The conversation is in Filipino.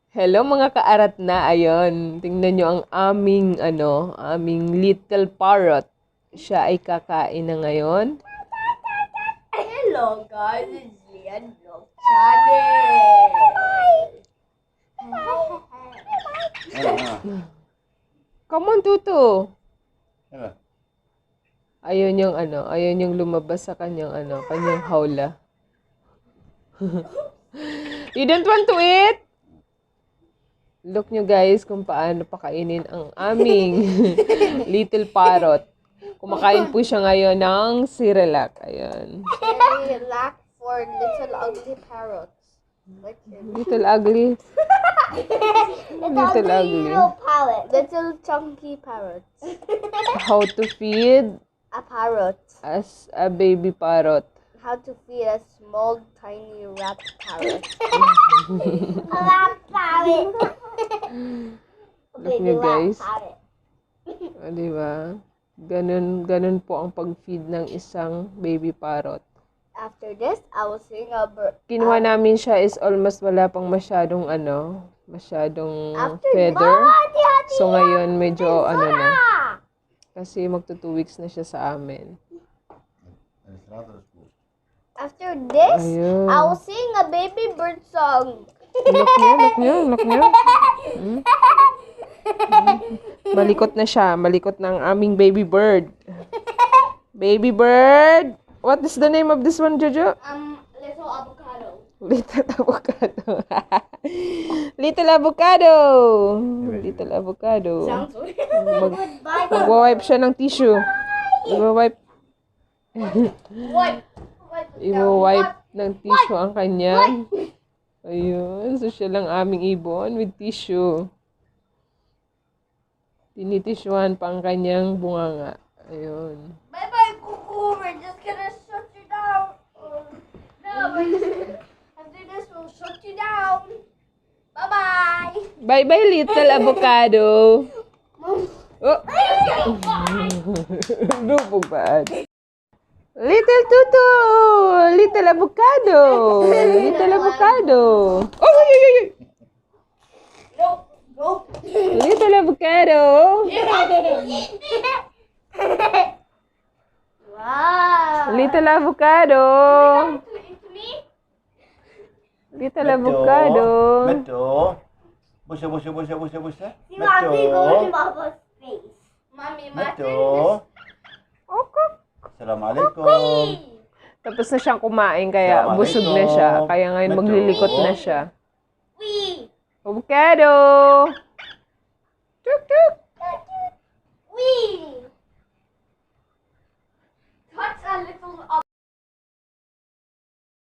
Hello mga kaarat na, ayun. Tingnan nyo ang aming little parrot. Siya ay kakain na ngayon. Hello guys, it's Lian Vlog Channel. Come on, Tutu. Hello. Ayun yung lumabas sa kanyang hawla. You don't want to eat? Look nyo guys kung paano pakainin ang aming little parrot. Kumakain po siya ngayon ng cerelac. Ayan. Cerelac for little ugly parrots. Like Little ugly. Little ugly. little chunky parrots. How to feed A parrot. as a baby parrot. How to feed a small tiny rat parrot. A rat parrot. Look nyo guys. O, diba? Ganun po ang pag-feed ng isang baby parrot. After this, I will sing a bird. Kinuha namin siya is almost wala pang masyadong feather. So ngayon medyo na. Kasi magto 2 weeks na siya sa amin. After this, Ayun. I will sing a baby bird song. Look nyo. Malikot na siya. Malikot na ang aming baby bird. Baby bird! What is the name of this one, Jojo? Little avocado. Little avocado. Little avocado. Little avocado. Sounds weird. Mag-wipe siya ng tissue. Mag-wipe. What? I-wipe ng tissue ang kanya. Ayun. So, siya lang aming ibon with tissue. Tinitissuehan pa ang kanyang bunganga. Ayun. Bye-bye, Cuckoo. We're just gonna shut you down. No, after this, we'll shut you down. Bye-bye. Bye-bye, little avocado. Oh. Lubog ba? Little Tutu! Little avocado! Little avocado! Oh, ay! Nope. Nope. Little avocado! Wow. Little avocado! It's me? Little avocado! Meto. Busha. See, Mommy, go to Papa's face. Mommy, Meto. Okay. Assalamualaikum. Tapos na siyang kumain, kaya busog na siya. Kaya ngayon maglilikot na siya. Wee. Avocado!